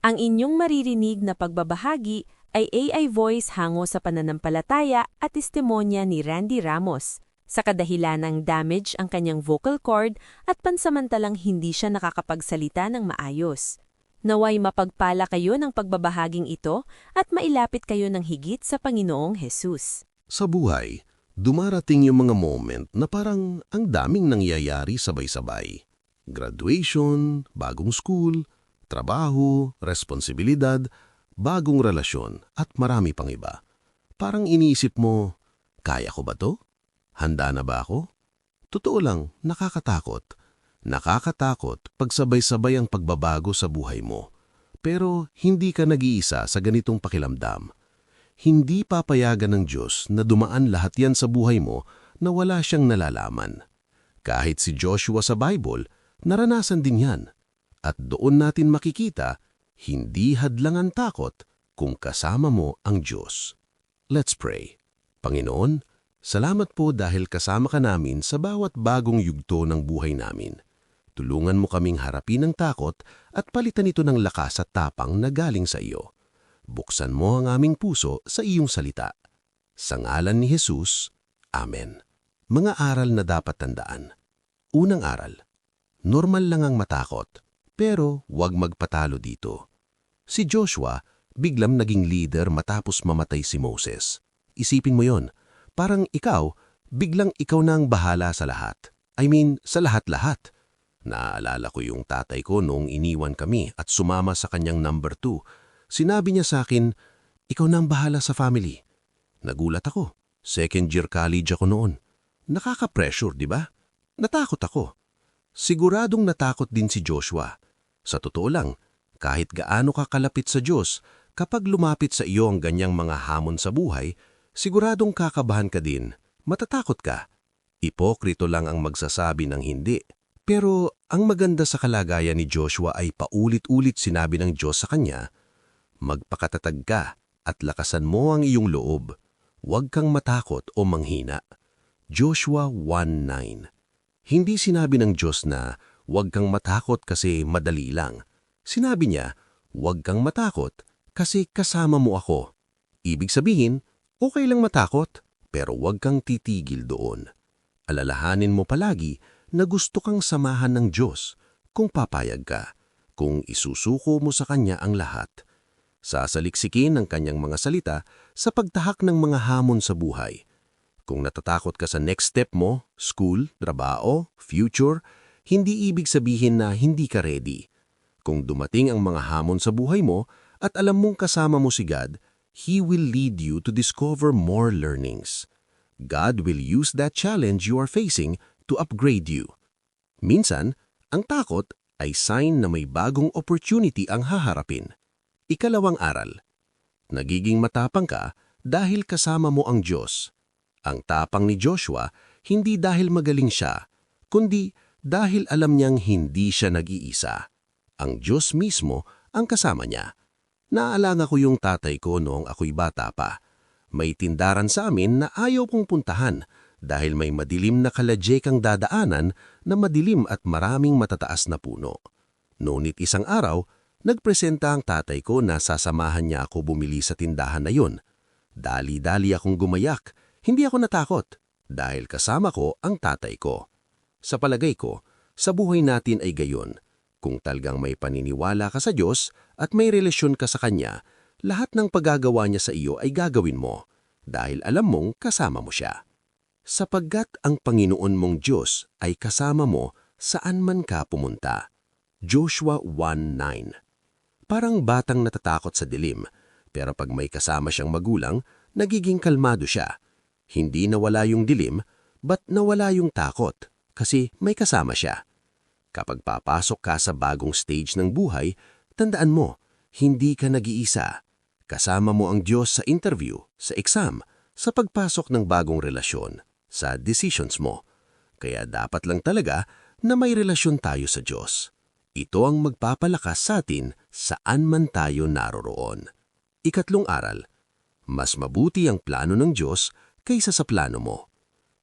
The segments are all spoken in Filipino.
Ang inyong maririnig na pagbabahagi ay AI voice hango sa pananampalataya at testimonya ni Randy Ramos. Sa kadahilan ng damage ang kanyang vocal cord at pansamantalang hindi siya nakakapagsalita ng maayos. Naway mapagpala kayo ng pagbabahaging ito at mailapit kayo ng higit sa Panginoong Hesus. Sa buhay, dumarating yung mga moment na parang ang daming nangyayari sabay-sabay. Graduation, bagong school, trabaho, responsibilidad, bagong relasyon at marami pang iba. Parang iniisip mo, kaya ko ba to? Handa na ba ako? Totoo lang, nakakatakot. Nakakatakot pag sabay-sabay ang pagbabago sa buhay mo. Pero hindi ka nag-iisa sa ganitong pakiramdam. Hindi papayagan ng Diyos na dumaan lahat yan sa buhay mo na wala siyang nalalaman. Kahit si Joshua sa Bible, naranasan din yan. At doon natin makikita, hindi hadlang ang takot kung kasama mo ang Diyos. Let's pray. Panginoon, salamat po dahil kasama ka namin sa bawat bagong yugto ng buhay namin. Tulungan mo kaming harapin ang takot at palitan ito ng lakas at tapang na galing sa iyo. Buksan mo ang aming puso sa iyong salita. Sa ngalan ni Jesus, Amen. Mga aral na dapat tandaan. Unang aral, normal lang ang matakot, pero huwag magpatalo dito. Si Joshua, biglang naging leader matapos mamatay si Moses. Isipin mo yon, parang ikaw, biglang ikaw na ang bahala sa lahat. Sa lahat-lahat. Naaalala ko yung tatay ko noong iniwan kami at sumama sa kanyang number 2. Sinabi niya sa akin, ikaw na ang bahala sa family. Nagulat ako. Second year college ako noon. Nakaka-pressure, di ba? Natakot ako. Siguradong natakot din si Joshua. Sa totoo lang, kahit gaano ka kalapit sa Diyos, kapag lumapit sa iyo ang ganyang mga hamon sa buhay, siguradong kakabahan ka din, matatakot ka. Ipokrito lang ang magsasabi ng hindi. Pero ang maganda sa kalagayan ni Joshua ay paulit-ulit sinabi ng Diyos sa kanya, magpakatatag ka at lakasan mo ang iyong loob. Huwag kang matakot o manghina. Joshua 1:9. Hindi sinabi ng Diyos na huwag kang matakot kasi madali lang. Sinabi niya, huwag kang matakot kasi kasama mo ako. Ibig sabihin, okay lang matakot, pero huwag kang titigil doon. Alalahanin mo palagi na gusto kang samahan ng Diyos kung papayag ka, kung isusuko mo sa Kanya ang lahat. Sasaliksikin ang Kanyang mga salita sa pagtahak ng mga hamon sa buhay. Kung natatakot ka sa next step mo, school, trabaho, future, hindi ibig sabihin na hindi ka ready. Kung dumating ang mga hamon sa buhay mo at alam mong kasama mo si God, He will lead you to discover more learnings. God will use that challenge you are facing to upgrade you. Minsan, ang takot ay sign na may bagong opportunity ang haharapin. Ikalawang aral, nagiging matapang ka dahil kasama mo ang Diyos. Ang tapang ni Joshua hindi dahil magaling siya, kundi dahil alam niyang hindi siya nag-iisa. Ang Diyos mismo ang kasama niya. Naalala ko yung tatay ko noong ako'y bata pa. May tindaran sa amin na ayaw kong puntahan dahil may madilim na kaladyekang dadaanan na madilim at maraming matataas na puno. Ngunit isang araw, nagpresenta ang tatay ko na sasamahan niya ako bumili sa tindahan na yun. Dali-dali akong gumayak, hindi ako natakot dahil kasama ko ang tatay ko. Sa palagay ko, sa buhay natin ay gayon. Kung talagang may paniniwala ka sa Diyos at may relasyon ka sa Kanya, lahat ng paggagawa niya sa iyo ay gagawin mo dahil alam mong kasama mo siya. Sapagkat ang Panginoon mong Diyos ay kasama mo saan man ka pumunta. Joshua 1:9. Parang batang natatakot sa dilim, pero pag may kasama siyang magulang, nagiging kalmado siya. Hindi nawala yung dilim, but nawala yung takot kasi may kasama siya. Kapag papasok ka sa bagong stage ng buhay, tandaan mo, hindi ka nag-iisa. Kasama mo ang Diyos sa interview, sa exam, sa pagpasok ng bagong relasyon, sa decisions mo. Kaya dapat lang talaga na may relasyon tayo sa Diyos. Ito ang magpapalakas sa atin saan man tayo naroroon. Ikatlong aral, mas mabuti ang plano ng Diyos kaysa sa plano mo.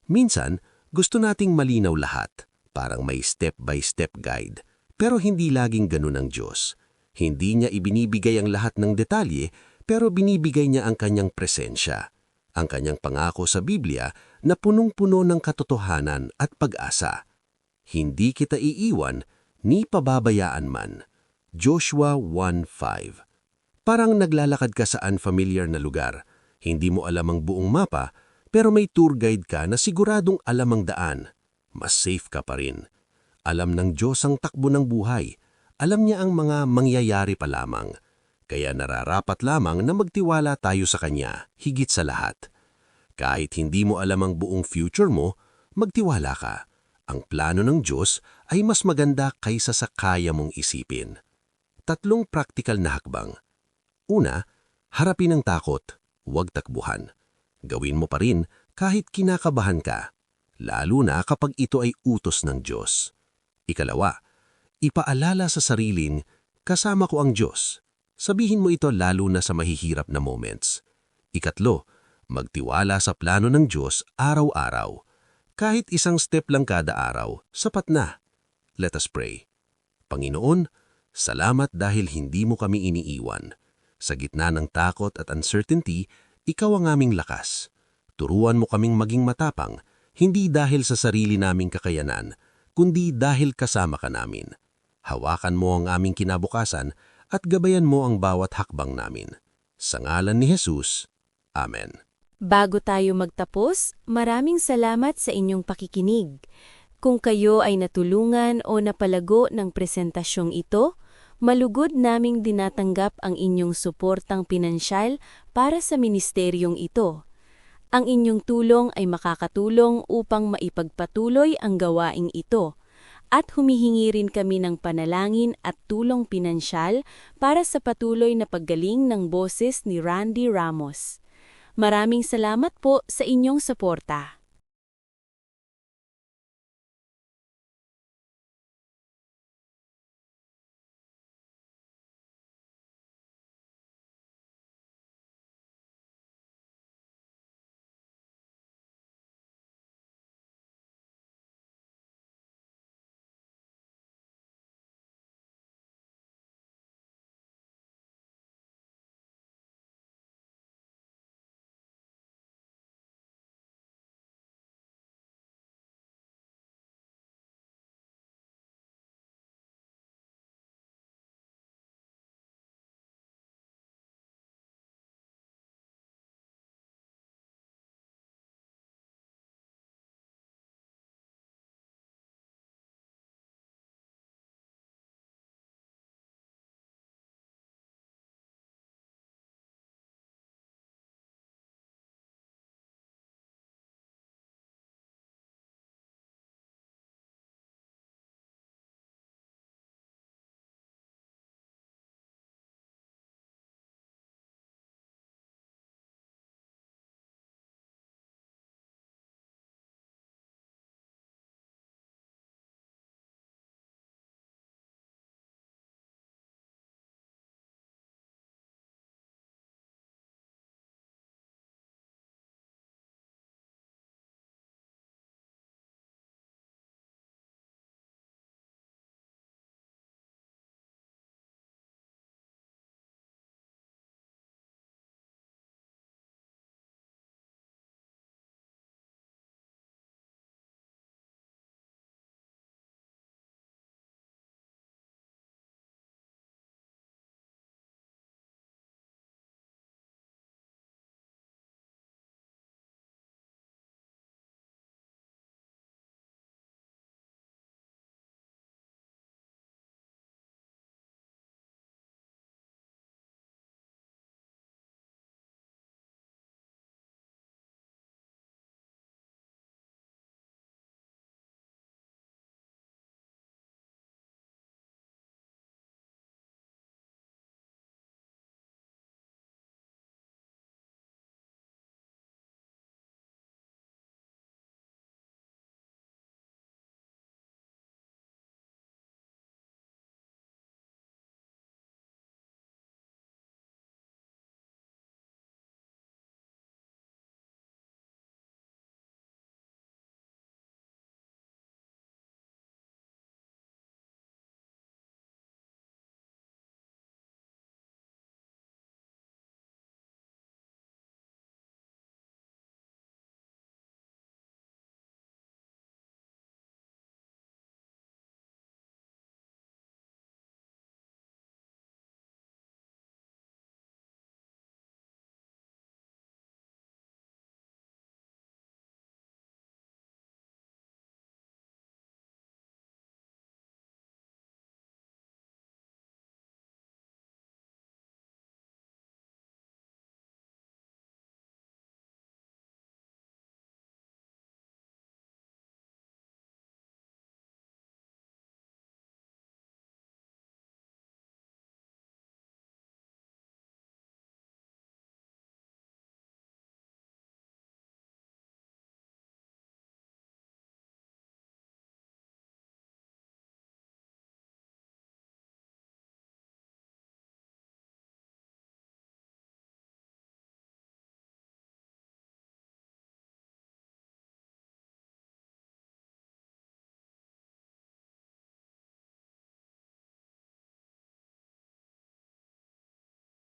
Minsan, gusto nating malinaw lahat, parang may step-by-step guide, pero hindi laging ganun ang Diyos. Hindi niya ibinibigay ang lahat ng detalye, pero binibigay niya ang kanyang presensya, ang kanyang pangako sa Biblia na punong-puno ng katotohanan at pag-asa. Hindi kita iiwan, ni pababayaan man. Joshua 1:5. Parang naglalakad ka sa unfamiliar na lugar. Hindi mo alam ang buong mapa, pero may tour guide ka na siguradong alam ang daan. Mas safe ka pa rin. Alam ng Diyos ang takbo ng buhay. Alam niya ang mga mangyayari pa lamang. Kaya nararapat lamang na magtiwala tayo sa Kanya, higit sa lahat. Kahit hindi mo alam ang buong future mo, magtiwala ka. Ang plano ng Diyos ay mas maganda kaysa sa kaya mong isipin. 3 praktikal na hakbang. Una, harapin ang takot, huwag takbuhan. Gawin mo pa rin kahit kinakabahan ka, lalo na kapag ito ay utos ng Diyos. Ikalawa, ipaalala sa sariling, kasama ko ang Diyos. Sabihin mo ito lalo na sa mahihirap na moments. Ikatlo, magtiwala sa plano ng Diyos araw-araw. Kahit isang step lang kada araw, sapat na. Let us pray. Panginoon, salamat dahil hindi mo kami iniiwan. Sa gitna ng takot at uncertainty, ikaw ang aming lakas. Turuan mo kaming maging matapang, hindi dahil sa sarili naming kakayanan, kundi dahil kasama ka namin. Hawakan mo ang aming kinabukasan at gabayan mo ang bawat hakbang namin. Sa ngalan ni Jesus, Amen. Bago tayo magtapos, maraming salamat sa inyong pakikinig. Kung kayo ay natulungan o napalago ng presentasyong ito, malugod naming dinatanggap ang inyong suportang pinansyal para sa ministeryong ito. Ang inyong tulong ay makakatulong upang maipagpatuloy ang gawaing ito, at humihingi rin kami ng panalangin at tulong pinansyal para sa patuloy na paggaling ng boses ni Randy Ramos. Maraming salamat po sa inyong suporta.